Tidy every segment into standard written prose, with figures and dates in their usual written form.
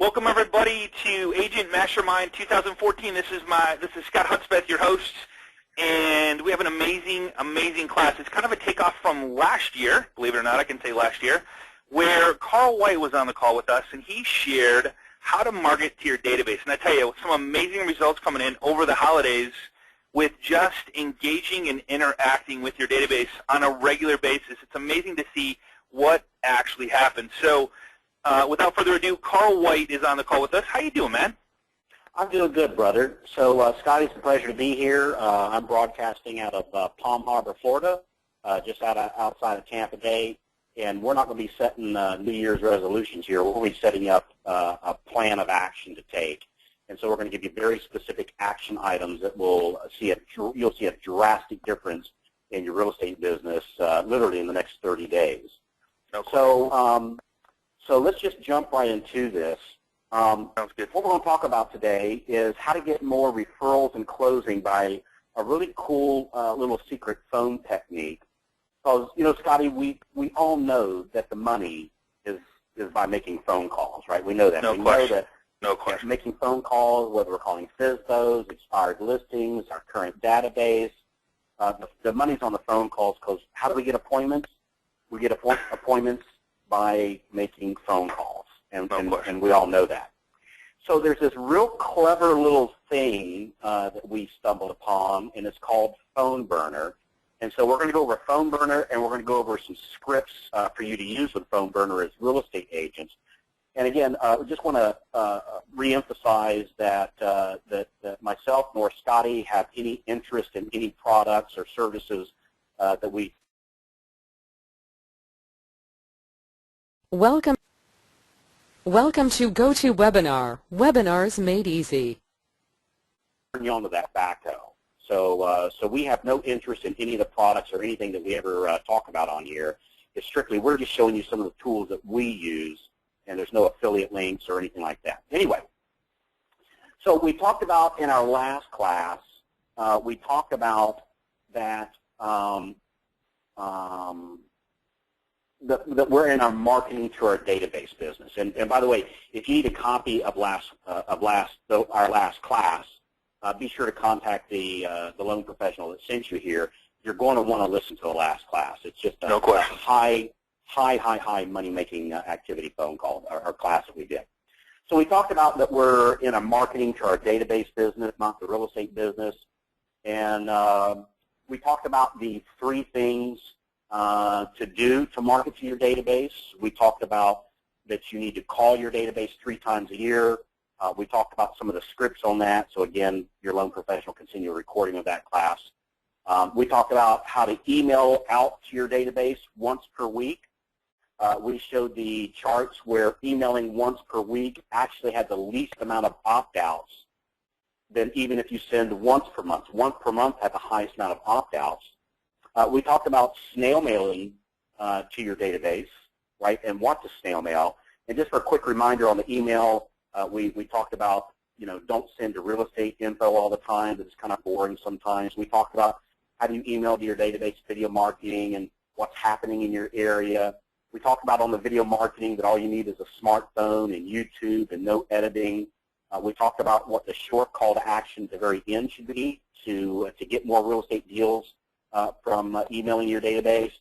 Welcome everybody to Agent Mastermind 2014. This is Scott Hudspeth, your host, and we have an amazing class. It's kind of a takeoff from last year, believe it or not, I can say last year, where Carl White was on the call with us, and he shared how to market to your database. And I tell you, some amazing results coming in over the holidays with just engaging and interacting with your database on a regular basis. It's amazing to see what actually happens. So without further ado, Carl White is on the call with us. How you doing, man? I'm doing good, brother. So, Scotty, it's a pleasure to be here. I'm broadcasting out of Palm Harbor, Florida, just outside of Tampa Bay. And we're not going to be setting New Year's resolutions here. We're going to be setting up a plan of action to take. And so we're going to give you very specific action items that you'll see a drastic difference in your real estate business literally in the next 30 days. Okay. So let's just jump right into this. Sounds good. What we're going to talk about today is how to get more referrals and closing by a really cool little secret phone technique. Because, you know, Scotty, we all know that the money is by making phone calls, right? We know that. No we question. know that no question. Making phone calls, whether we're calling FSBOs, expired listings, our current database, the money's on the phone calls because how do we get appointments? We get appointments by making phone calls, and we all know that. So there's this real clever little thing that we stumbled upon, and it's called Phone Burner. And so we're going to go over Phone Burner, and we're going to go over some scripts for you to use with Phone Burner as real estate agents. And again, we just want to reemphasize that myself nor Scotty have any interest in any products or services that we. Welcome to GoToWebinar, Webinars Made Easy. Turn you on to that backhoe. So we have no interest in any of the products or anything that we ever talk about on here. It's strictly, we're just showing you some of the tools that we use, and there's no affiliate links or anything like that. Anyway, so we talked about in our last class, we talked about that that we're in our marketing to our database business. And by the way, if you need a copy of our last class, be sure to contact the loan professional that sent you here. You're going to want to listen to the last class. It's just a high money-making activity phone call or class that we did. So we talked about that we're in a marketing to our database business, not the real estate business. And we talked about the three things to do to market to your database. We talked about that you need to call your database 3 times a year. We talked about some of the scripts on that. So again, your loan professional can send you a recording of that class. We talked about how to email out to your database once per week. We showed the charts where emailing once per week actually had the least amount of opt-outs than even if you send once per month. Once per month had the highest amount of opt-outs. We talked about snail mailing to your database, right, and what to snail mail. And just for a quick reminder on the email, we talked about, you know, don't send to real estate info all the time. It's kind of boring sometimes. We talked about how do you email to your database video marketing and what's happening in your area. We talked about on the video marketing that all you need is a smartphone and YouTube and no editing. We talked about what the short call to action at the very end should be to get more real estate deals from emailing your database.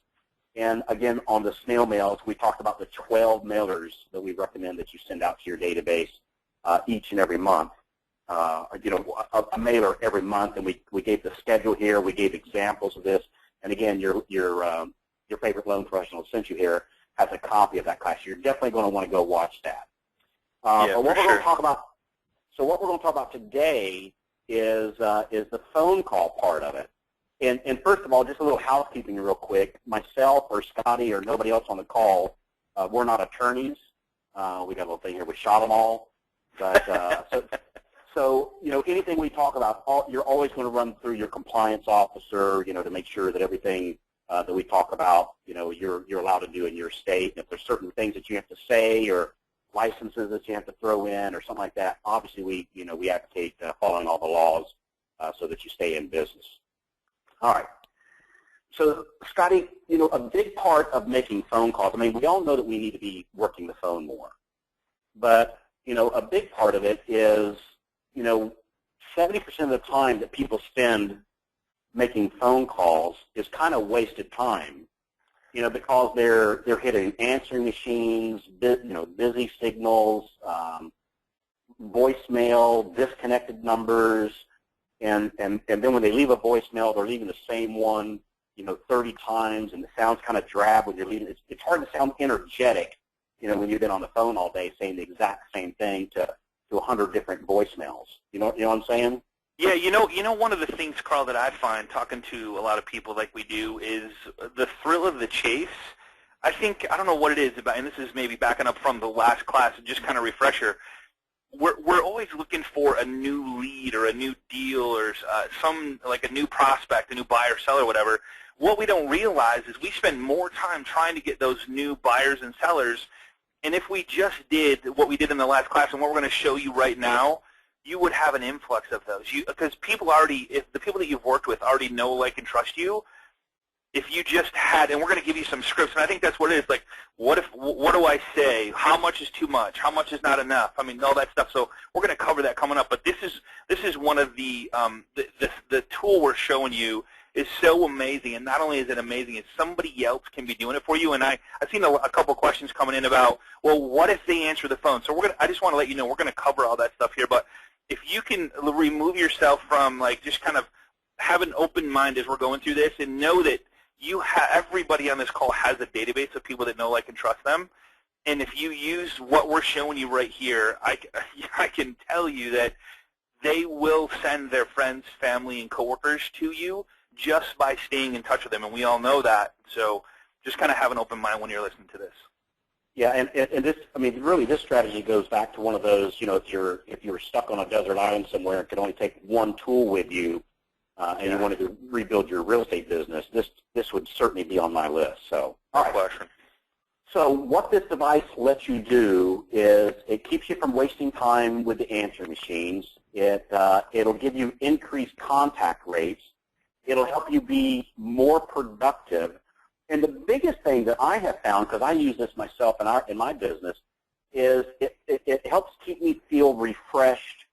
And again, on the snail mails, we talked about the 12 mailers that we recommend that you send out to your database each and every month. You know, a mailer every month, and we gave the schedule here. We gave examples of this. And again, your favorite loan professional sent you here has a copy of that class. You're definitely going to want to go watch that. But what we're going to talk about. So what we're going to talk about today is the phone call part of it. And first of all, just a little housekeeping real quick. Myself or Scotty or nobody else on the call, we're not attorneys. We got a little thing here. We shot them all. But so you know, anything we talk about, you're always going to run through your compliance officer, you know, to make sure that everything that we talk about, you know, you're allowed to do in your state. And if there's certain things that you have to say or licenses that you have to throw in or something like that, obviously we advocate following all the laws so that you stay in business. All right. So, Scotty, you know, a big part of making phone calls, I mean, we all know that we need to be working the phone more. But a big part of it is, 70% of the time that people spend making phone calls is kind of wasted time, because they're hitting answering machines, busy signals, voicemail, disconnected numbers, and then when they leave a voicemail, they're leaving the same one, 30 times, and it sounds kind of drab when you're leaving. It's hard to sound energetic, when you've been on the phone all day saying the exact same thing to 100 different voicemails. You know what I'm saying? Yeah, one of the things, Carl, that I find talking to a lot of people like we do is the thrill of the chase. I don't know what it is about, and this is maybe backing up from the last class, just kind of refresher. We're always looking for a new lead or a new deal or like a new prospect, a new buyer, seller, whatever. What we don't realize is we spend more time trying to get those new buyers and sellers. And if we just did what we did in the last class and what we're going to show you right now, you would have an influx of those. Because if the people that you've worked with already know, like, and trust you, if you just had, and we're going to give you some scripts, and I think that's what it is, like, what do I say? How much is too much? How much is not enough? I mean, all that stuff. So we're going to cover that coming up. But this is one of the tool we're showing you is so amazing, and not only is it amazing, it's somebody else can be doing it for you. And I've seen a couple questions coming in about, well, what if they answer the phone? So I just want to let you know we're going to cover all that stuff here. But if you can remove yourself from, like, just kind of have an open mind as we're going through this, and know that everybody on this call has a database of people that know, like, and trust them. And if you use what we're showing you right here, I can tell you that they will send their friends, family, and coworkers to you just by staying in touch with them, and we all know that. So just kind of have an open mind when you're listening to this. Yeah, and this, I mean, really, this strategy goes back to one of those, if you're stuck on a desert island somewhere and could only take one tool with you, and you wanted to rebuild your real estate business, this would certainly be on my list. So, all right. Question. So what this device lets you do is it keeps you from wasting time with the answering machines. It'll give you increased contact rates. It'll help you be more productive. And the biggest thing that I have found, because I use this myself in my business, is it helps keep me feel refreshed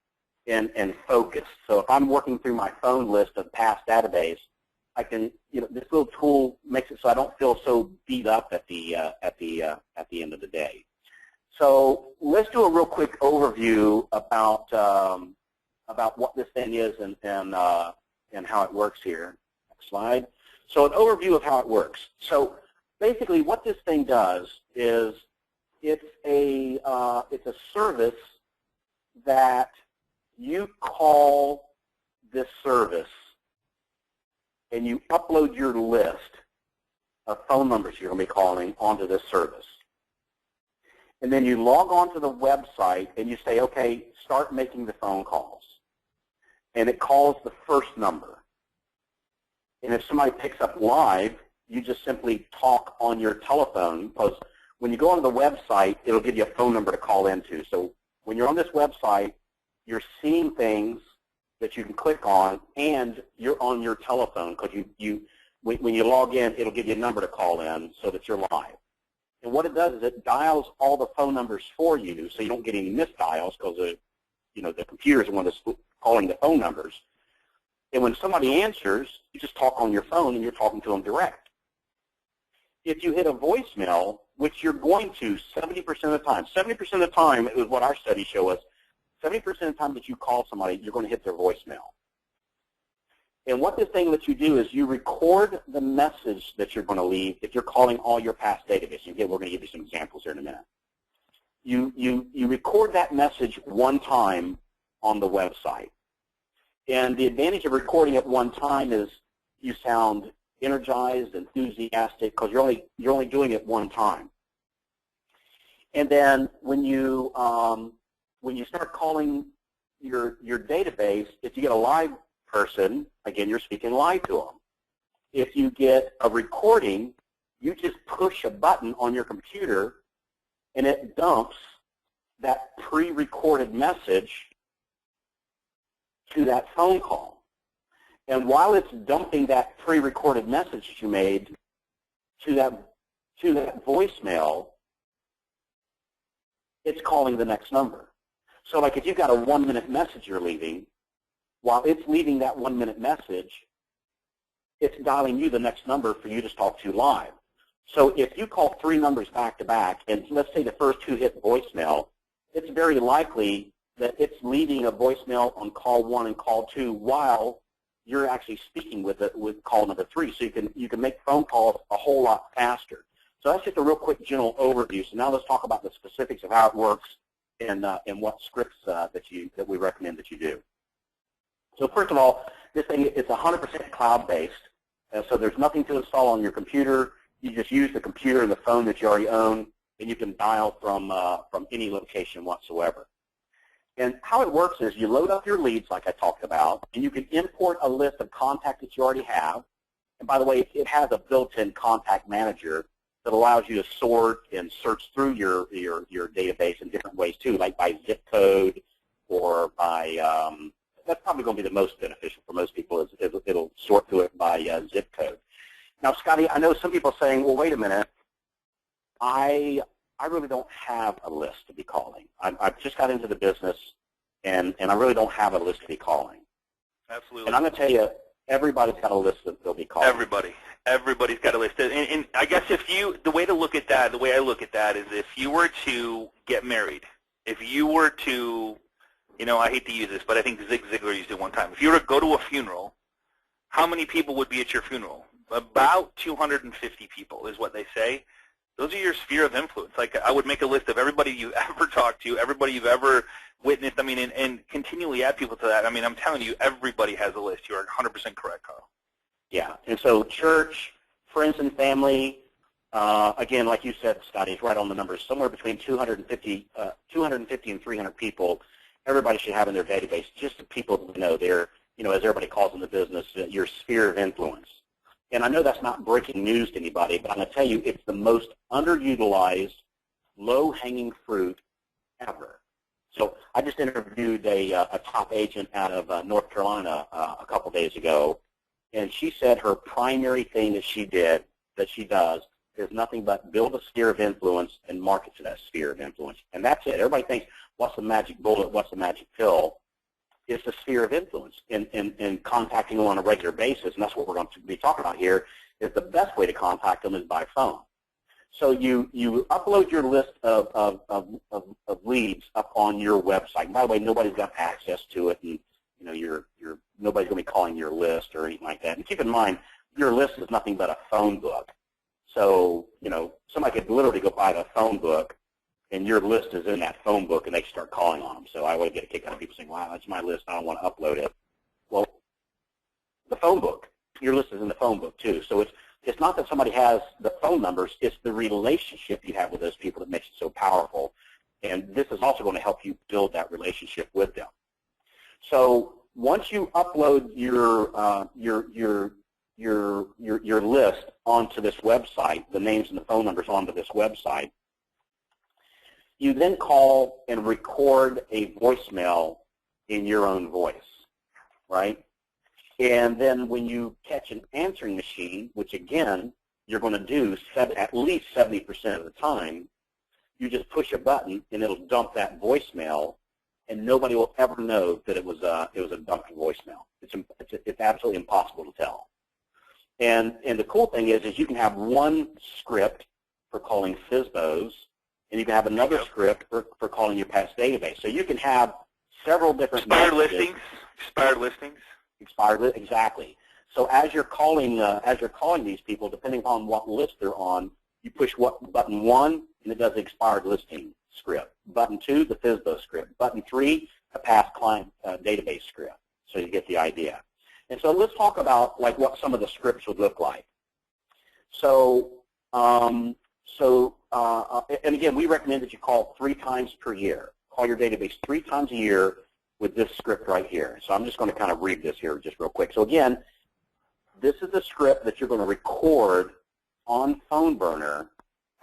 and focused. So if I'm working through my phone list of past database, I can, this little tool makes it so I don't feel so beat up at the end of the day. So let's do a real quick overview about what this thing is and how it works here. Next slide. So an overview of how it works. So basically, what this thing does is it's a service that you call this service, and you upload your list of phone numbers you're going to be calling onto this service. And then you log on to the website and you say, okay, start making the phone calls. And it calls the first number. And if somebody picks up live, you just simply talk on your telephone, because when you go onto the website, it'll give you a phone number to call into. So when you're on this website, you're seeing things that you can click on, and you're on your telephone, because when you log in, it'll give you a number to call in so that you're live. And what it does is it dials all the phone numbers for you, so you don't get any missed dials, because the computer is the one that's calling the phone numbers. And when somebody answers, you just talk on your phone, and you're talking to them direct. If you hit a voicemail, which you're going to 70% of the time, 70% of the time is what our studies show us, 70% of the time that you call somebody, you're going to hit their voicemail. And what this thing lets you do is you record the message that you're going to leave if you're calling all your past database. Again, we're going to give you some examples here in a minute. You record that message one time on the website. And the advantage of recording it one time is you sound energized, enthusiastic, because you're only doing it one time. And then when you start calling your database, if you get a live person, again, you're speaking live to them. If you get a recording, you just push a button on your computer, and it dumps that pre-recorded message to that phone call. And while it's dumping that pre-recorded message that you made to that voicemail, it's calling the next number. So like if you've got a 1-minute message you're leaving, while it's leaving that 1-minute message, it's dialing you the next number for you to talk to live. So if you call 3 numbers back to back, and let's say the first 2 hit voicemail, it's very likely that it's leaving a voicemail on call 1 and call 2 while you're actually speaking with call number 3. So you can make phone calls a whole lot faster. So that's just a real quick general overview. So now let's talk about the specifics of how it works and what scripts that we recommend that you do. So first of all, this thing is 100% cloud-based. So there's nothing to install on your computer. You just use the computer and the phone that you already own, and you can dial from any location whatsoever. And how it works is you load up your leads, like I talked about, and you can import a list of contacts that you already have. And by the way, it has a built-in contact manager that allows you to sort and search through your database in different ways too, like by zip code or by that's probably going to be the most beneficial for most people. Is it'll sort through it by zip code. Now, Scotty, I know some people are saying, well, wait a minute, I really don't have a list to be calling. I've just got into the business, and I really don't have a list to be calling. Absolutely. And I'm going to tell you, everybody's got a list that they'll be calling. Everybody's got a list. And I guess the way I look at that is if you were to get married, if you were to, I hate to use this, but I think Zig Ziglar used it one time. If you were to go to a funeral, how many people would be at your funeral? About 250 people is what they say. Those are your sphere of influence. Like I would make a list of everybody you've ever talked to, everybody you've ever witnessed. I mean, and continually add people to that. I mean, I'm telling you, everybody has a list. You are 100% correct, Carl. Yeah, and so church, friends and family, again, like you said, Scotty, is right on the numbers. Somewhere between 250 and 300 people, everybody should have in their database. Just the people who know they're, as everybody calls in the business, your sphere of influence. And I know that's not breaking news to anybody, but I'm going to tell you it's the most underutilized, low-hanging fruit ever. So I just interviewed a top agent out of North Carolina a couple days ago, and she said her primary thing that she does, is nothing but build a sphere of influence and market to that sphere of influence. And that's it. Everybody thinks, what's the magic bullet, what's the magic pill? It's the sphere of influence in contacting them on a regular basis, and that's what we're going to be talking about here, is the best way to contact them is by phone. So you upload your list of leads up on your website. By the way, nobody's got access to it, and nobody's going to be calling your list or anything like that. And keep in mind, your list is nothing but a phone book. So somebody could literally go buy the phone book, and your list is in that phone book, and they start calling on them. So I always get a kick out of people saying, wow, that's my list, I don't want to upload it. Well, the phone book, your list is in the phone book too. So it's not that somebody has the phone numbers, it's the relationship you have with those people that makes it so powerful. And this is also going to help you build that relationship with them. So once you upload your list onto this website, the names and the phone numbers onto this website, you then call and record a voicemail in your own voice, right? And then when you catch an answering machine, which again, you're going to do at least 70% of the time, you just push a button and it'll dump that voicemail, and nobody will ever know that it was a dumped voicemail. It's absolutely impossible to tell. And the cool thing is you can have one script for calling FSBOs, and you can have another script for calling your past database. So you can have several different expired listings. Exactly. So as you're calling these people, depending on what list they're on, you push button 1, and it does the expired listing script. Button 2, the FSBO script. Button 3, a past client database script. So you get the idea. And so let's talk about what some of the scripts would look like. So and again, we recommend that you call 3 times per year. Call your database 3 times a year with this script right here. So I'm just going to kind of read this here just real quick. So again, this is the script that you're going to record on PhoneBurner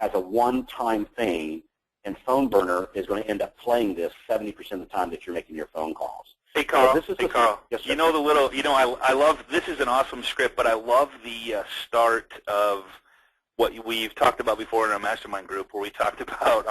as a one-time thing, and PhoneBurner is going to end up playing this 70% of the time that you're making your phone calls. Hey, Carl. So yes, I love, this is an awesome script, but I love the start of what we've talked about before in our mastermind group, where we talked about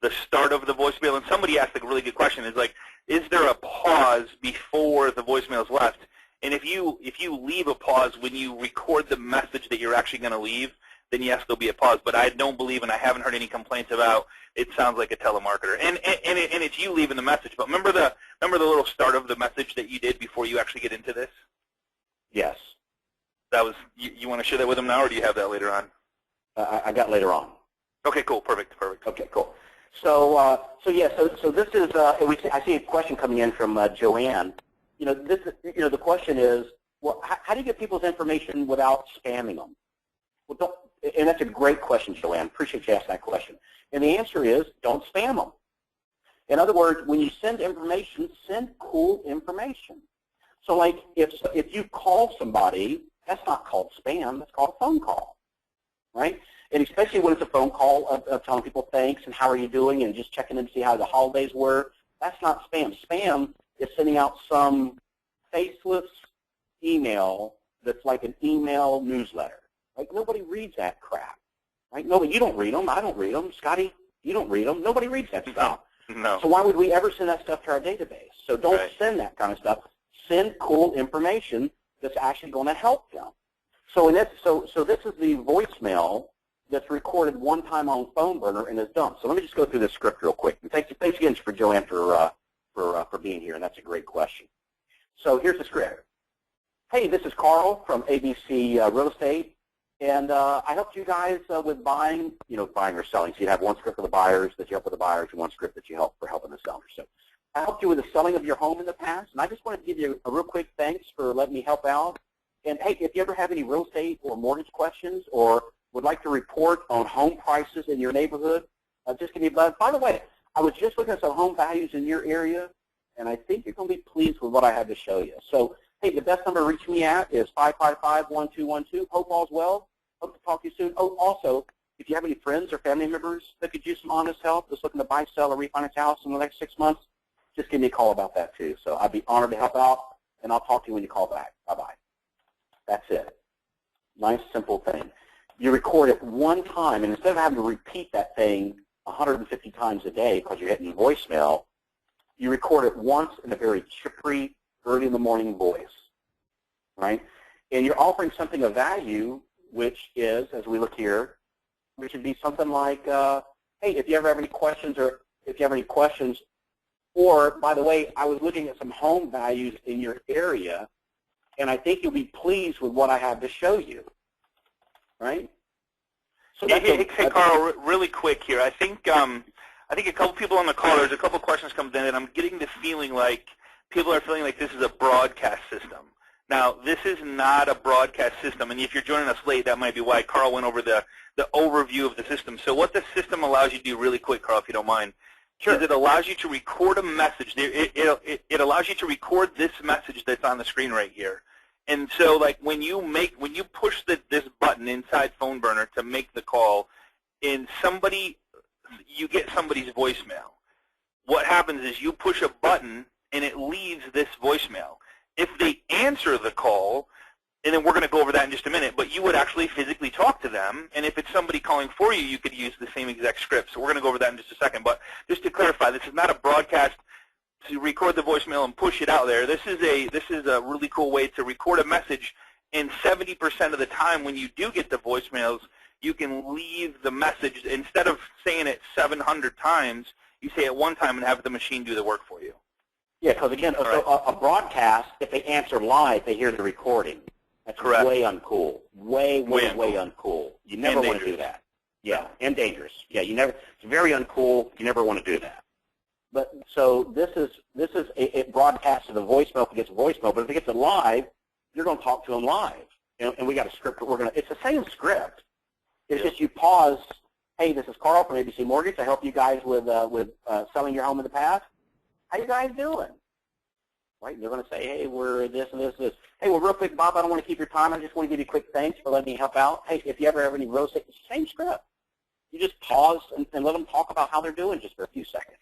the start of the voicemail. And somebody asked a really good question. Is like, is there a pause before the voicemail is left? And if you leave a pause when you record the message that you're actually going to leave, then yes, there'll be a pause. But I don't believe, and I haven't heard any complaints about, it sounds like a telemarketer. And it's you leaving the message. But remember the little start of the message that you did before you actually get into this? Yes. That was, you want to share that with them now, or do you have that later on? I got later on. Okay, cool, perfect. Okay, cool. So this is, I see a question coming in from Joanne. The question is, well, how do you get people's information without spamming them? Well, and that's a great question, Joanne. Appreciate you asking that question. And the answer is, don't spam them. In other words, when you send information, send cool information. So like if you call somebody, that's not called spam, that's called a phone call, right? And especially when it's a phone call of telling people thanks and how are you doing and just checking in to see how the holidays were, that's not spam. Spam is sending out some faceless email that's like an email newsletter. Like nobody reads that crap, right? Nobody, you don't read them, I don't read them, Scotty, you don't read them, nobody reads that stuff. No. So why would we ever send that stuff to our database? So don't send that kind of stuff. Send cool information that's actually going to help them. So this is the voicemail that's recorded one time on phone burner and is dumped. So let me just go through this script real quick. And thanks again for Joanne for being here, and that's a great question. So here's the script. Hey, this is Carl from ABC Real Estate, and I helped you guys with buying or selling. So you have one script for the buyers that you help with the buyers and one script that you help for helping the sellers. So I helped you with the selling of your home in the past, and I just wanted to give you a real quick thanks for letting me help out. And hey, if you ever have any real estate or mortgage questions or would like to report on home prices in your neighborhood, just give me a buzz. By the way, I was just looking at some home values in your area, and I think you're going to be pleased with what I have to show you. So, hey, the best number to reach me at is 555-1212. Hope all's well. Hope to talk to you soon. Oh, also, if you have any friends or family members that could use some honest help, just looking to buy, sell, or refinance a house in the next 6 months, just give me a call about that too. So I'd be honored to help out, and I'll talk to you when you call back. Bye-bye. That's it. Nice, simple thing. You record it one time, and instead of having to repeat that thing 150 times a day because you're hitting voicemail, you record it once in a very chippery, early in the morning voice, right? And you're offering something of value, which is, as we look here, which would be something like, hey, if you ever have any questions, or, by the way, I was looking at some home values in your area, and I think you'll be pleased with what I have to show you, right? So hey, Carl, really quick here. I think a couple people on the call, there's a couple questions coming in, and I'm getting the feeling like people are feeling like this is a broadcast system. Now, this is not a broadcast system, and if you're joining us late, that might be why Carl went over the overview of the system. So what the system allows you to do really quick, Carl, if you don't mind, is it allows you to record a message. It allows you to record this message that's on the screen right here. And so, like when you push this button inside Phone Burner to make the call, and you get somebody's voicemail. What happens is you push a button and it leaves this voicemail. If they answer the call, and then we're going to go over that in just a minute, but you would actually physically talk to them, and if it's somebody calling for you, you could use the same exact script. So we're going to go over that in just a second. But just to clarify, this is not a broadcast to record the voicemail and push it out there. This is a really cool way to record a message, and 70% of the time when you do get the voicemails, you can leave the message. Instead of saying it 700 times, you say it one time and have the machine do the work for you. Yeah, because again, a broadcast, if they answer live, they hear the recording. That's correct. Way uncool. Way uncool. You never want to do that. Yeah, and dangerous. Yeah, it's very uncool. You never want to do that. But so this is it broadcasts to the voicemail if it gets a voicemail, but if it gets it live, you're going to talk to them live. And we got a script that it's the same script. It's just you pause, hey, this is Carl from ABC Mortgage. I help you guys with selling your home in the past. How you guys doing? Right? And they're going to say, hey, we're this and this and this. Hey, well, real quick, Bob, I don't want to keep your time. I just want to give you a quick thanks for letting me help out. Hey, if you ever have any real estate, it's the same script. You just pause and let them talk about how they're doing just for a few seconds.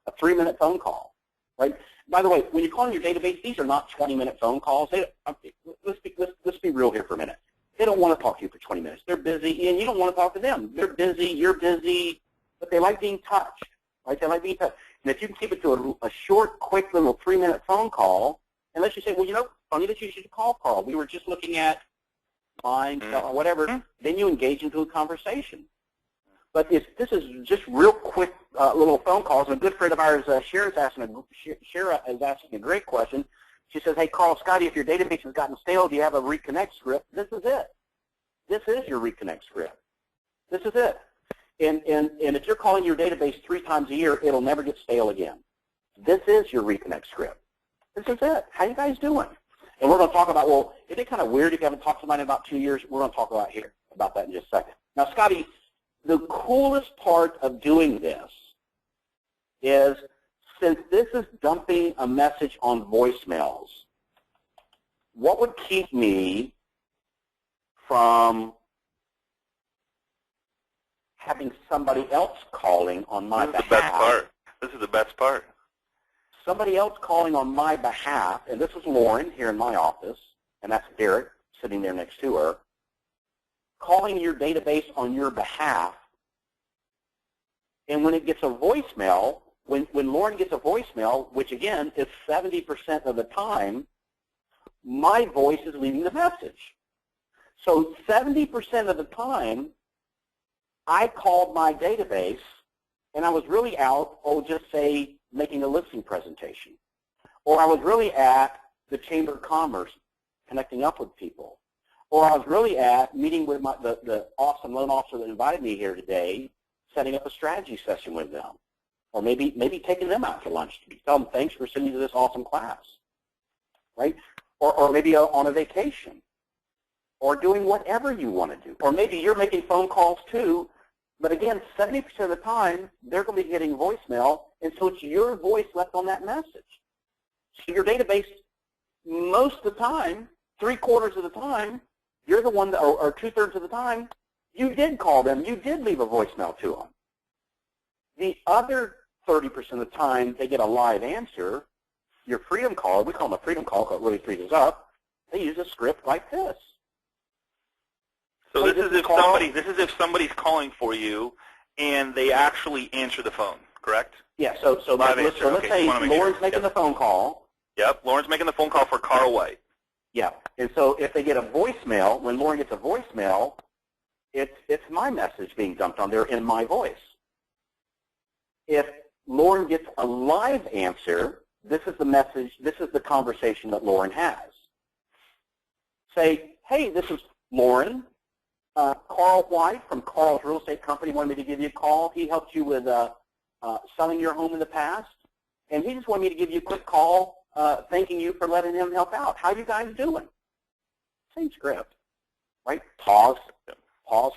A 3-minute phone call, right? By the way, when you're calling your database, these are not 20-minute phone calls. Let's be real here for a minute. They don't want to talk to you for 20 minutes. They're busy, and you don't want to talk to them. They're busy, you're busy, but they like being touched. right? They like being touched. And if you can keep it to a short, quick little 3-minute phone call, and let's just say, well, you know, funny that you should call Carl. We were just looking at mine or whatever. Then you engage into a conversation. But if this is just real quick little phone calls, and a good friend of ours, Shara, is asking a great question. She says, hey, Carl, Scotty, if your database has gotten stale, do you have a reconnect script? This is it. This is your reconnect script. This is it. And if you're calling your database 3 times a year, it'll never get stale again. This is your reconnect script. This is it. How you guys doing? And we're going to talk about, well, isn't it kind of weird if you haven't talked to somebody in about 2 years? We're going to talk about that in just a second. Now, Scotty, the coolest part of doing this is, since this is dumping a message on voicemails, what would keep me from having somebody else calling on my behalf? This is the best part. This is the best part. Somebody else calling on my behalf, and this is Lauren here in my office, and that's Derek sitting there next to her, calling your database on your behalf. And when it gets a voicemail, when Lauren gets a voicemail, which again is 70% of the time, my voice is leaving the message. So 70% of the time, I called my database, and I was really out, just say, making a listing presentation. Or I was really at the Chamber of Commerce connecting up with people. Or I was really at meeting with the awesome loan officer that invited me here today, setting up a strategy session with them. Or maybe taking them out for lunch to tell them, thanks for sending me to this awesome class. Right? Or maybe on a vacation. Or doing whatever you want to do. Or maybe you're making phone calls too, but again, 70% of the time, they're going to be getting voicemail, and so it's your voice left on that message. So your database, most of the time, 3/4 of the time, you're the one that, or 2/3 of the time, you did call them, you did leave a voicemail to them. The other 30% of the time, they get a live answer. Your freedom call, we call them a freedom call because it really frees us up. They use a script like this. So this is if somebody's calling for you and they actually answer the phone, correct? Yeah. So let's say Lauren's making the phone call. Yep. Lauren's making the phone call for Carl White. Yeah. And so if they get a voicemail, when Lauren gets a voicemail, it's my message being dumped on there in my voice. If Lauren gets a live answer, this is the message. This is the conversation that Lauren has. Say, hey, this is Lauren. Carl White from Carl's Real Estate Company wanted me to give you a call. He helped you with selling your home in the past, and he just wanted me to give you a quick call thanking you for letting him help out. How you guys doing? Same script, right? Pause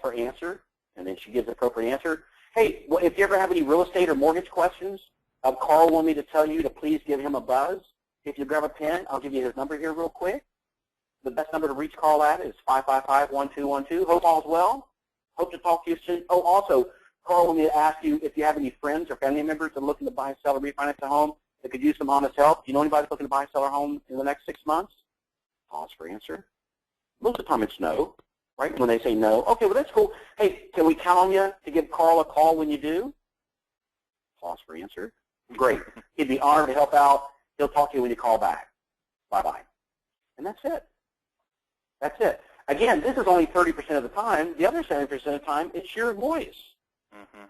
for answer, and then she gives the appropriate answer. Hey, well, if you ever have any real estate or mortgage questions, Carl wanted me to tell you to please give him a buzz. If you grab a pen, I'll give you his number here real quick. The best number to reach Carl at is 555-1212. Hope all's well. Hope to talk to you soon. Oh, also, Carl wanted me to ask you if you have any friends or family members that are looking to buy, sell, or refinance a home that could use some honest help. Do you know anybody that's looking to buy, sell, or home in the next 6 months? Pause for answer. Most of the time it's no, right? When they say no, okay, well, that's cool. Hey, can we count on you to give Carl a call when you do? Pause for answer. Great. He'd be honored to help out. He'll talk to you when you call back. Bye-bye. And that's it. That's it. Again, this is only 30% of the time. The other 70% of the time, it's your voice. Mm-hmm.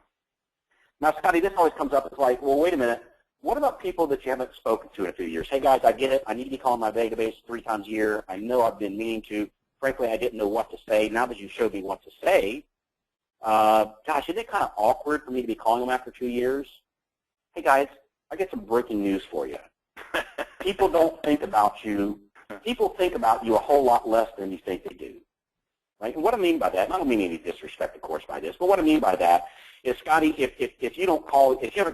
Now, Scotty, this always comes up. It's like, well, wait a minute. What about people that you haven't spoken to in a few years? Hey, guys, I get it. I need to be calling my database 3 times a year. I know I've been meaning to. Frankly, I didn't know what to say. Now that you showed me what to say, gosh, isn't it kind of awkward for me to be calling them after 2 years? Hey, guys, I got some breaking news for you. People don't think about you. People think about you a whole lot less than you think they do, right? And what I mean by that, and I don't mean any disrespect, of course, by this, but what I mean by that is, Scotty, if you haven't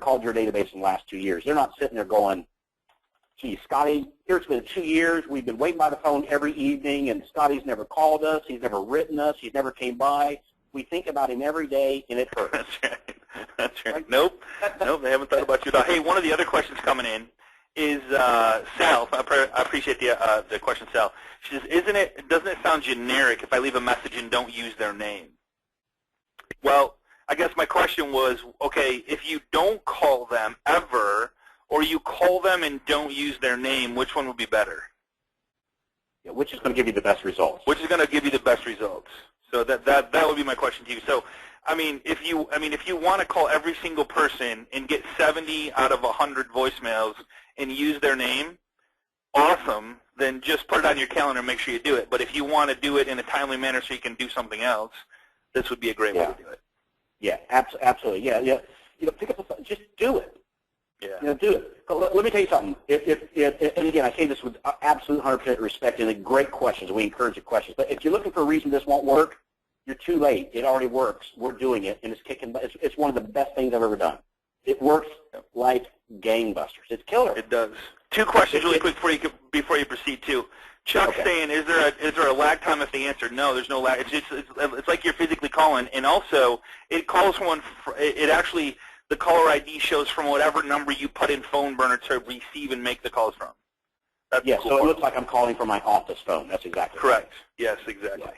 called your database in the last 2 years, they're not sitting there going, gee, Scotty, here it's been 2 years, we've been waiting by the phone every evening, and Scotty's never called us, he's never written us, he's never came by. We think about him every day, and it hurts. That's right. That's right. Nope. Nope, they haven't thought about you at all. Hey, one of the other questions coming in is Sal. I appreciate the question, Sal. She says, doesn't it sound generic if I leave a message and don't use their name? Well, I guess my question was, okay, if you don't call them ever, or you call them and don't use their name, which one would be better? Yeah, which is going to give you the best results? Which is going to give you the best results? So that would be my question to you. So, if you want to call every single person and get 70 out of 100 voicemails and use their name, awesome. Then just put it on your calendar and make sure you do it. But if you want to do it in a timely manner so you can do something else, this would be a great way to do it. Yeah, absolutely. Yeah. Pick up the phone. Just do it. Yeah. Do it. But let me tell you something. And again, I say this with absolute 100% respect, and the great questions. We encourage the questions. But if you're looking for a reason this won't work, you're too late. It already works. We're doing it, and it's kicking. It's one of the best things I've ever done. It works like gangbusters. It's killer. It does. Two questions really quick before you proceed too. Chuck's saying, is there a lag time if they answer? No, there's no lag. It's like you're physically calling, and also it calls from one. It actually, the caller ID shows from whatever number you put in phone burner to receive and make the calls from. That's yeah, cool so it looks like I'm calling from my office phone. That's exactly correct. Right. Yes, exactly. Yeah.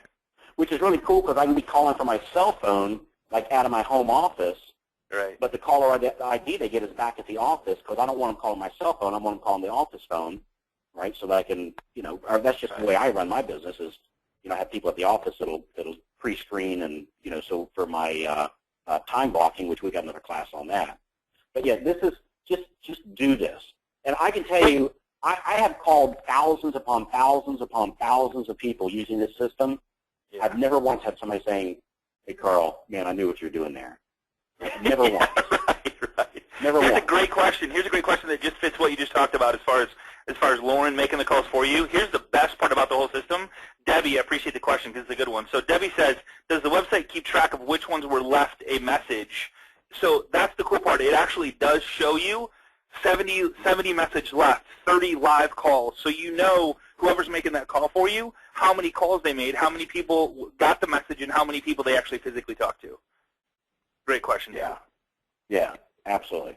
Which is really cool because I can be calling from my cell phone, like out of my home office. Right. But the caller ID they get is back at the office because I don't want them calling my cell phone. I want them calling the office phone. Right, so that I can, or that's just the way I run my business is, I have people at the office that'll pre-screen and, so for my time blocking, which we got another class on that. But yeah, this is just do this. And I can tell you, I have called thousands upon thousands upon thousands of people using this system. Yeah. I've never once had somebody saying, "Hey, Carl, man, I knew what you're doing there." Never once. Right. Never Here's once. a great question. Here's a great question that just fits what you just talked about as far as Lauren making the calls for you. Here's the best part about the whole system. Debbie, I appreciate the question because it's a good one. So Debbie says, does the website keep track of which ones were left a message? So that's the cool part. It actually does show you 70 message left, 30 live calls. So you know whoever's making that call for you, how many calls they made, how many people got the message, and how many people they actually physically talked to. Great question. Yeah, absolutely.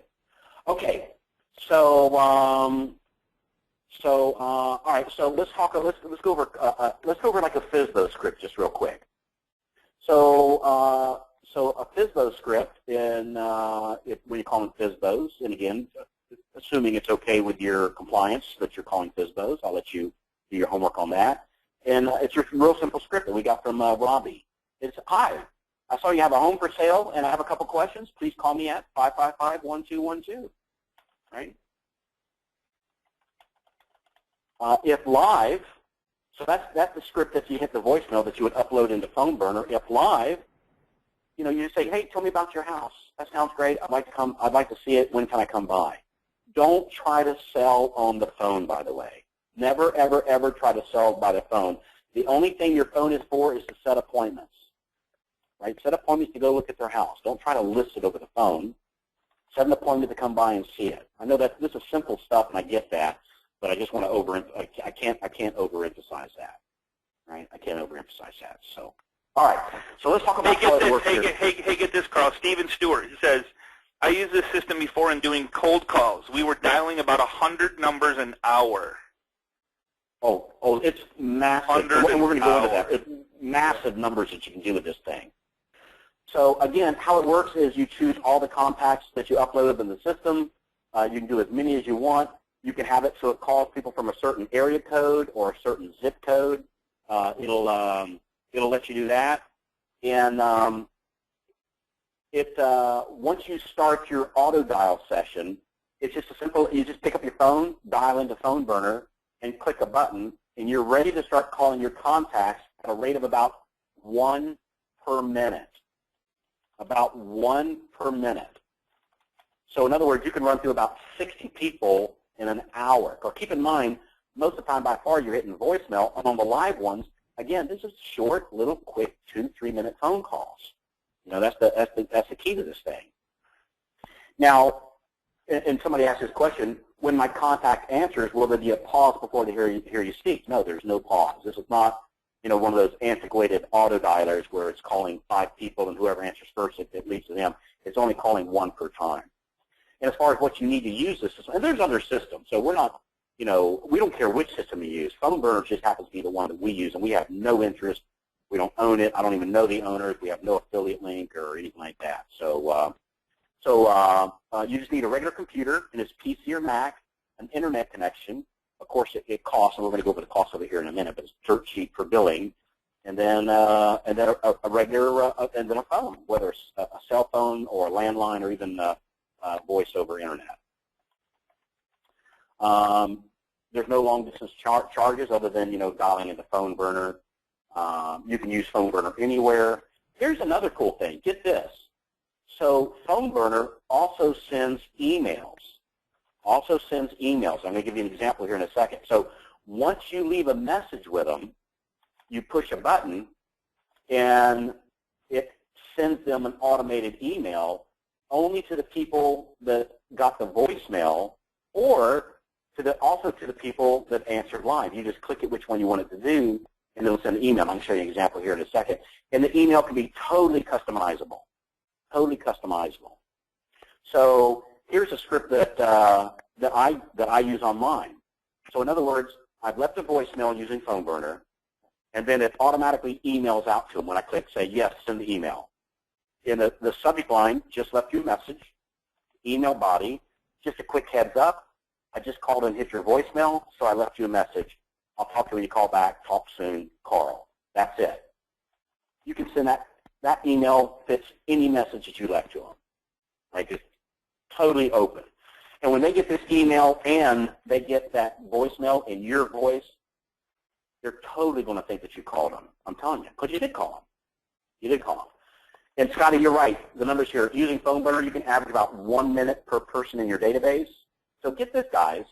Okay, so all right. So let's go over like a FSBO script just real quick. So a FSBO script when you call them FSBOs, and again, assuming it's okay with your compliance that you're calling FSBOs, I'll let you do your homework on that. And it's your real simple script that we got from Robbie. It's, hi, I saw you have a home for sale, and I have a couple questions. Please call me at 555-1212. Right? If live, so that's the script that you hit the voicemail that you would upload into Phone Burner. If live, you just say, hey, tell me about your house. That sounds great. I'd like to come. I'd like to see it. When can I come by? Don't try to sell on the phone, by the way. Never, ever, ever try to sell by the phone. The only thing your phone is for is to set appointments. Right? Set appointments to go look at their house. Don't try to list it over the phone. Set an appointment to come by and see it. I know that this is simple stuff, and I get that, but I just want to I can't overemphasize that. Right? I can't overemphasize that. So, all right. So let's talk about how it works here. Hey, get this, Carl. Steven Stewart says, I used this system before in doing cold calls. We were dialing about 100 numbers an hour. Oh, it's massive. And we're going to go into that. It's massive numbers that you can do with this thing. So again, how it works is you choose all the contacts that you uploaded in the system. You can do as many as you want. You can have it so it calls people from a certain area code or a certain zip code. It'll let you do that. And once you start your auto dial session, it's just a simple. You just pick up your phone, dial into Phone Burner, and click a button, and you're ready to start calling your contacts at a rate of about 1 per minute. About 1 per minute. So in other words, you can run through about 60 people in an hour. So keep in mind, most of the time by far you're hitting voicemail, and on the live ones, again, this is short, little, quick 2 to 3 minute phone calls. That's the key to this thing. Now, and somebody asked this question, when my contact answers, will there be a pause before they hear you speak? No, there's no pause. This is not one of those antiquated auto dialers where it's calling 5 people and whoever answers first, it leads to them. It's only calling 1 per time. And as far as what you need to use this system, and there's other systems, so we're not, we don't care which system you use. Phone Burner just happens to be the one that we use, and we have no interest We don't own it. I don't even know the owners. We have no affiliate link or anything like that. So you just need a regular computer, and it's PC or Mac, an internet connection. Of course, it costs, and we're going to go over the cost over here in a minute, but it's dirt cheap for billing. And then a regular, and then a phone, whether it's a cell phone or a landline or even voice over internet. There's no long distance charges other than, you know, dialing into phone burner. You can use phone burner anywhere. Here's another cool thing. Get this. So phone burner also sends emails. I'm going to give you an example here in a second. So once you leave a message with them, you push a button, and it sends them an automated email only to the people that got the voicemail, or also to the people that answered live. You just click it which one you want it to do, and it'll send an email. I'm going to show you an example here in a second. And the email can be totally customizable. Totally customizable. So here's a script that I use online. So in other words, I've left a voicemail using phone burner, and then it automatically emails out to them when I click say yes, send the email. In the subject line, just left you a message. Email body, just a quick heads up. I just called and hit your voicemail, so I left you a message. I'll talk to you when you call back. Talk soon, Carl. That's it. You can send that email fits any message that you left to them. Like, it's totally open. And when they get this email and they get that voicemail in your voice, they're totally going to think that you called them. I'm telling you, because you did call them. You did call them. And Scotty, you're right. The numbers here, using phone burner, you can average about 1 minute per person in your database. So get this, guys.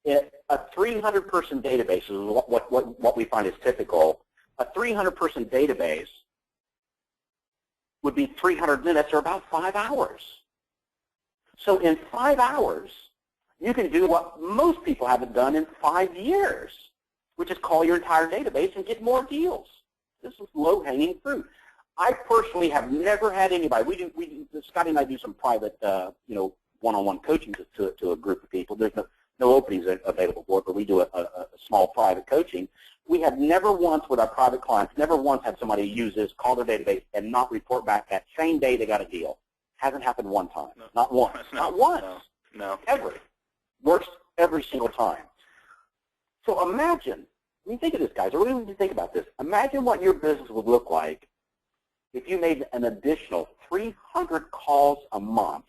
A 300-person database is what we find is typical. A 300-person database would be 300 minutes, or about 5 hours. So in 5 hours, you can do what most people haven't done in 5 years, which is call your entire database and get more deals. This is low-hanging fruit. I personally have never had anybody. Scotty and I do some private, one-on-one coaching to a group of people. There's no openings available for it, but we do a small private coaching. We have never once with our private clients, never once had somebody use this, call their database, and not report back that same day they got a deal. Hasn't happened one time. No. Not once. No. Not once. No. Ever. Works every single time. So imagine, think of this, guys. I really want you to think about this. Imagine what your business would look like if you made an additional 300 calls a month,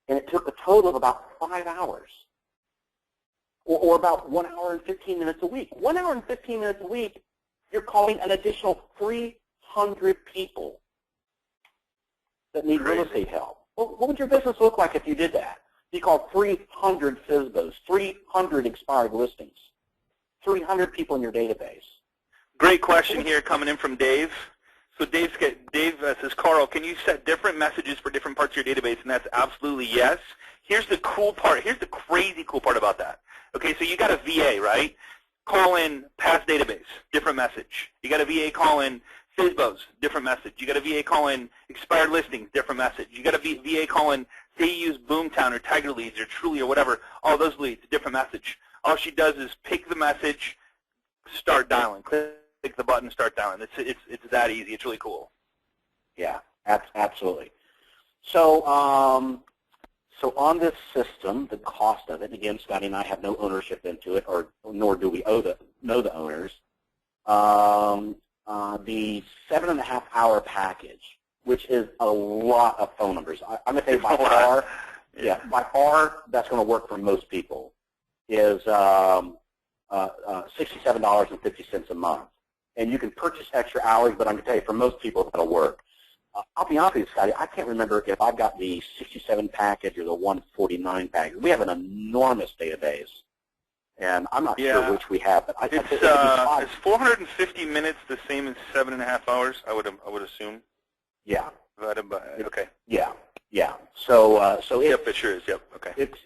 and it took a total of about 5 hours, or about 1 hour and 15 minutes a week. 1 hour and 15 minutes a week, you're calling an additional 300 people that need real estate help. Well, what would your business look like if you did that? You called 300 FSBOs, 300 expired listings, 300 people in your database. Great question here coming in from Dave. So Dave says, Carl, can you set different messages for different parts of your database? And that's absolutely yes. Here's the cool part. Here's the crazy cool part about that. Okay, so you got a VA, right? Call in past database, different message. You got a VA call in FSBOs, different message. You got a VA call in expired listings, different message. You got a VA call in, say you use Boomtown or Tiger Leads or Truly or whatever, all those leads, different message. All she does is pick the message, start dialing. Click the button, start dialing. It's that easy. It's really cool. Yeah, absolutely. So so on this system, the cost of it, again, Scotty and I have no ownership into it, nor do we know the owners. The 7.5-hour package, which is a lot of phone numbers. I'm going to say by far, by far, that's going to work for most people, is $67.50 a month. And you can purchase extra hours, but I'm going to tell you, for most people, that'll work. I'll be honest with you, Scotty, I can't remember if I've got the 67 package or the 149 package. We have an enormous database, and I'm not sure which we have. But it's 450 minutes, the same as 7.5 hours. I would assume. Yeah. Divided by, okay. Yeah. So it sure is. Yep. Okay. It's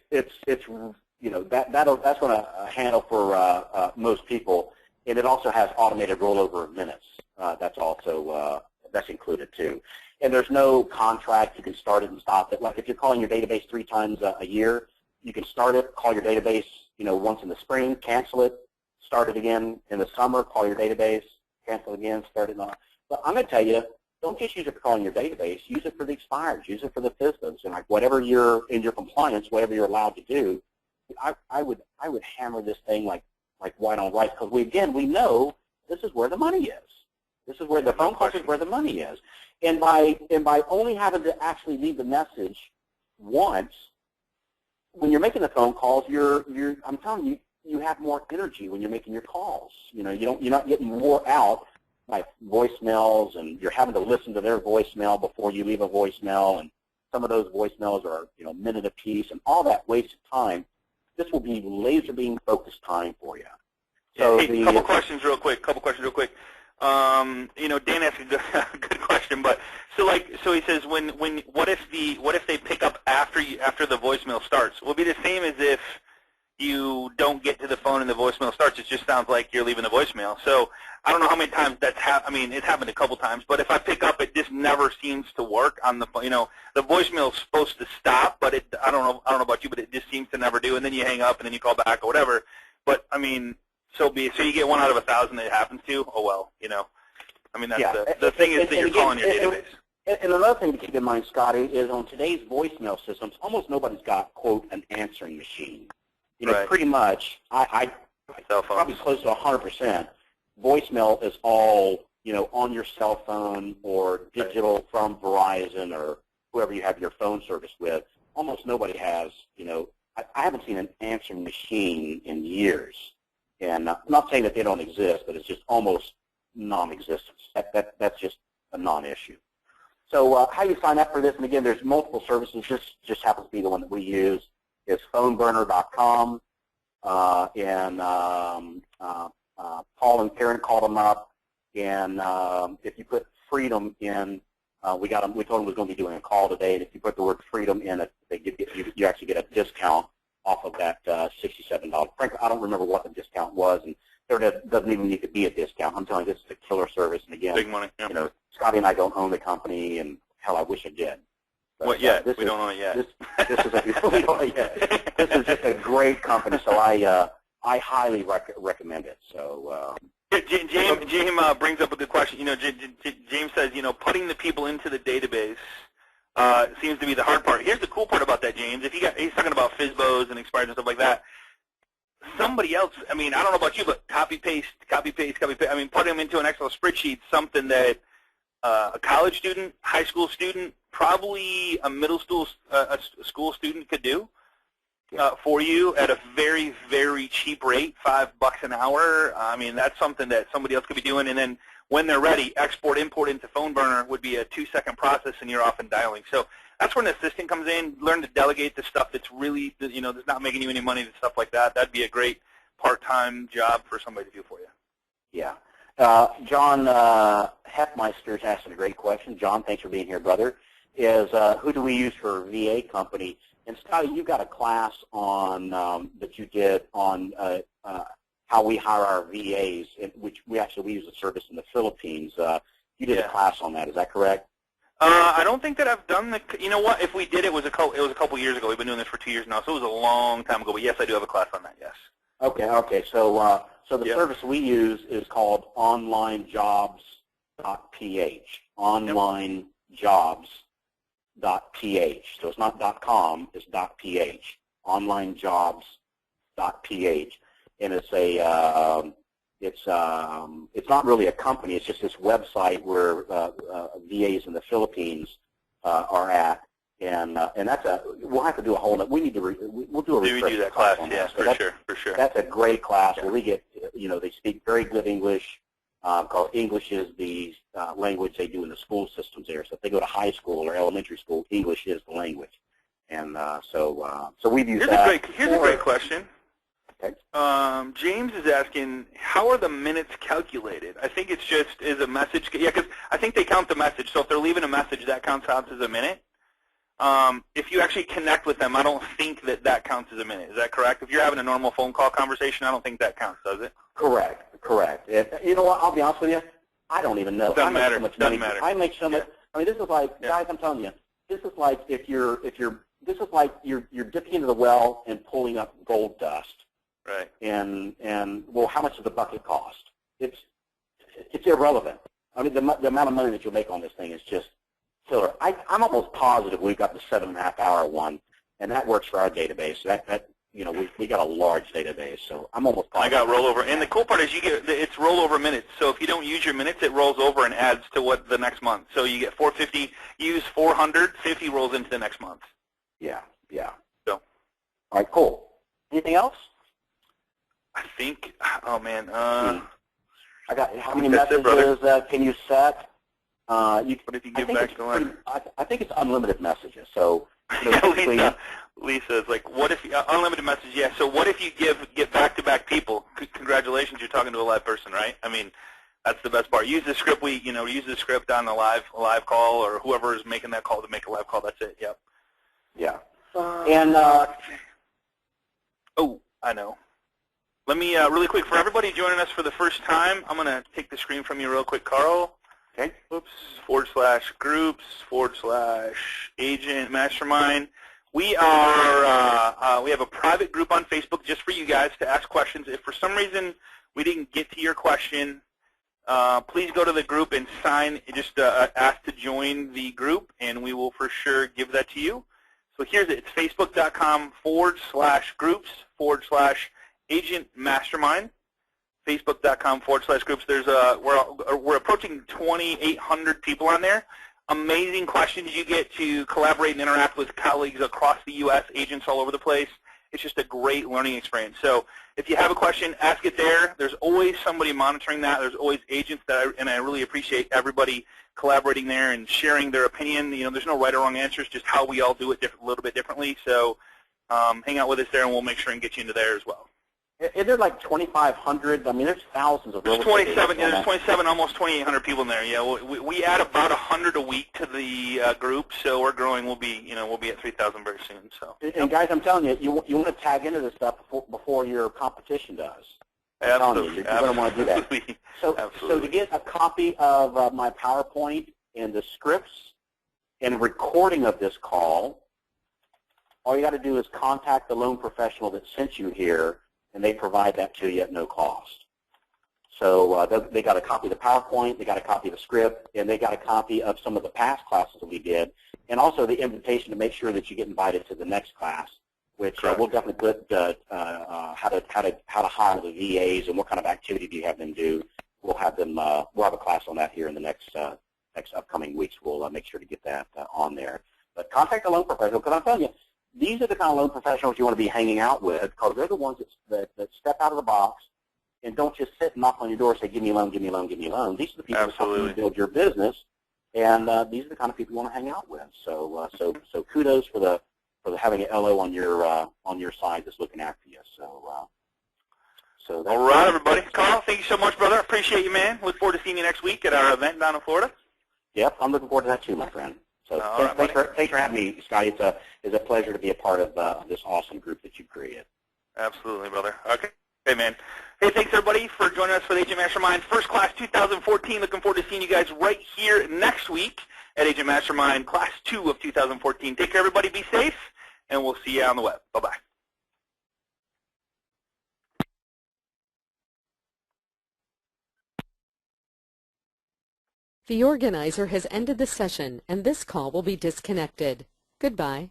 that's going to handle for most people, and it also has automated rollover of minutes. That's also that's included too. And there's no contract. You can start it and stop it. Like if you're calling your database 3 times a year, you can start it, call your database, once in the spring, cancel it, start it again in the summer, call your database, cancel again, start it on. But I'm going to tell you, don't just use it for calling your database. Use it for the expireds. Use it for the FISBOs. And like whatever you're in your compliance, whatever you're allowed to do, I would hammer this thing like white on rice, because we know this is where the money is. This is where the phone calls is where the money is. And by only having to actually leave the message once, when you're making the phone calls, I'm telling you, you have more energy when you're making your calls. You know, you're not getting wore out by voicemails, and you're having to listen to their voicemail before you leave a voicemail, and some of those voicemails are, you know, a minute apiece, and all that wasted time. This will be laser beam focused time for you. So hey, couple questions real quick. You know, Dan asked a good question, but so he says what if they pick up after the voicemail starts? Will it be the same as if you don't get to the phone and the voicemail starts? It just sounds like you're leaving the voicemail. So I don't know how many times that's happened. I mean, it's happened a couple times, but if I pick up, it just never seems to work on the phone. You know, the voicemail is supposed to stop, but I don't know about you, but it just seems to never do. And then you hang up, and then you call back or whatever. But I mean, so you get 1 out of 1,000 that it happens to. Oh well, you know. I mean, that's the thing is that you're calling your database. And another thing to keep in mind, Scotty, is on today's voicemail systems, almost nobody's got, quote, an answering machine. You know, pretty much, I probably close to 100%, voicemail is all, you know, on your cell phone or digital from Verizon or whoever you have your phone service with. Almost nobody has, you know, I haven't seen an answering machine in years. And I'm not saying that they don't exist, but it's just almost non-existence. That's just a non-issue. So how you sign up for this, and again, there's multiple services. This just happens to be the one that we use. It's phoneburner.com, and Paul and Karen called them up, and if you put freedom in, we told them we was going to be doing a call today, and if you put the word freedom in, you actually get a discount off of that $67. Frankly, I don't remember what the discount was, and there doesn't even need to be a discount. I'm telling you, this is a killer service, and again, big money. Yeah. You know, Scotty and I don't own the company, and hell, I wish I did. But, what yet? We don't own it yet. This is just a great company, so I highly recommend it. So James brings up a good question. You know, James says, you know, putting the people into the database seems to be the hard part. Here's the cool part about that, James. He's talking about FISBOs and expired and stuff like that. Somebody else, I mean, I don't know about you, but copy paste. I mean, putting them into an Excel spreadsheet, something that a college student, high school student, probably a middle school school student could do for you at a very, very cheap rate, $5 an hour. I mean, that's something that somebody else could be doing. And then when they're ready, export, import into PhoneBurner would be a 2-second process, and you're off and dialing. So that's where an assistant comes in. Learn to delegate the stuff that's really, you know, that's not making you any money and stuff like that. That'd be a great part-time job for somebody to do for you. Yeah. John Heffmeister is asking a great question. John, thanks for being here, brother. Who do we use for VA company? And Scotty, you've got a class on that you did on how we hire our VAs, which we use a service in the Philippines. You did a class on that. Is that correct? I don't think that I've done the. You know what? If we did, it was a couple years ago. We've been doing this for 2 years now, so it was a long time ago. But yes, I do have a class on that. Yes. Okay. So the service we use is called onlinejobs.ph. Onlinejobs.ph. So it's not .com, it's .ph. Onlinejobs.ph, and it's not really a company. It's just this website where VAs in the Philippines are at, and we'll have to do a whole. We'll do a refresher. We do that class, yeah, so for sure. That's a great class where we get, you know, they speak very good English. Because English is the language they do in the school systems there. So if they go to high school or elementary school, English is the language. And so we've used that. Here's a great question. Okay. James is asking, how are the minutes calculated? I think it's just is a message. Yeah, because I think they count the message. So if they're leaving a message, that counts out as a minute. If you actually connect with them, I don't think that counts as a minute. Is that correct? If you're having a normal phone call conversation, I don't think that counts, does it? Correct. You know what? I'll be honest with you. I don't even know. Doesn't matter. So much money. I make so much. I mean, this is like, guys. I'm telling you, this is like this is like you're dipping into the well and pulling up gold dust. Right. And well, how much does the bucket cost? It's it's irrelevant. I mean, the amount of money that you'll make on this thing is just killer. I'm almost positive we've got the 7.5-hour one, and that works for our database. That you know, we got a large database, so I'm almost positive. I got rollover, and the cool part is it's rollover minutes. So if you don't use your minutes, it rolls over and adds to what the next month. So you get 450, use 450 rolls into the next month. Yeah. So, all right, cool. Anything else? I think, oh man, I got how many That's it, messages can you set? what if you give back the line? I think it's unlimited messages. So Yeah, Lisa is like, what if unlimited message? Yeah. So what if you get back-to-back people? Congratulations, you're talking to a live person, right? I mean, that's the best part. Use the script. Use the script on the live call, or whoever is making that call to make a live call. That's it. Yep. Yeah. And oh, I know. Let me really quick for everybody joining us for the first time. I'm gonna take the screen from you real quick, Carl. Okay. Oops. /groups/agent mastermind. We are we have a private group on Facebook just for you guys to ask questions. If for some reason we didn't get to your question, please go to the group and sign. Just ask to join the group, and we will for sure give that to you. So here's it. It's facebook.com/groups/agent mastermind. Facebook.com/groups. There's we're approaching 2,800 people on there. Amazing questions. You get to collaborate and interact with colleagues across the U.S., agents all over the place. It's just a great learning experience. So if you have a question, ask it there. There's always somebody monitoring that. There's always agents and I really appreciate everybody collaborating there and sharing their opinion. There's no right or wrong answers, just how we all do it a little bit differently. So hang out with us there, and we'll make sure and get you into there as well. Is there like 2,500? I mean, there's thousands of. There's 27. Yeah, there's 27, almost 2,800 people in there. Yeah, we add about 100 a week to the group, so we're growing. We'll be at 3,000 very soon. So. And guys, I'm telling you, you want to tag into this stuff before your competition does. Absolutely. You're going to want to do that. Absolutely. So to get a copy of my PowerPoint and the scripts and recording of this call, all you got to do is contact the loan professional that sent you here, and they provide that to you at no cost. So they got a copy of the PowerPoint, they got a copy of the script, and they got a copy of some of the past classes that we did, and also the invitation to make sure that you get invited to the next class, which we'll definitely put how to hire the VAs and what kind of activity do you have them do. We'll have them. We'll have a class on that here in the next upcoming weeks. We'll make sure to get that on there. But contact the loan professional, because I'm telling you, these are the kind of loan professionals you want to be hanging out with, because they're the ones that step out of the box and don't just sit and knock on your door and say, give me a loan, give me a loan, give me a loan. These are the people that help you build your business, and these are the kind of people you want to hang out with. So so kudos for having an LO on your side that's looking after you. So that's all right, everybody. Carl, thank you so much, brother. Appreciate you, man. Look forward to seeing you next week at our event down in Florida. Yep, I'm looking forward to that too, my friend. So thanks for having me, Scotty. It's a pleasure to be a part of this awesome group that you've created. Absolutely, brother. Okay. Hey, man. Hey, thanks, everybody, for joining us for the Agent Mastermind First Class 2014. Looking forward to seeing you guys right here next week at Agent Mastermind Class 2 of 2014. Take care, everybody. Be safe, and we'll see you on the web. Bye-bye. The organizer has ended the session, and this call will be disconnected. Goodbye.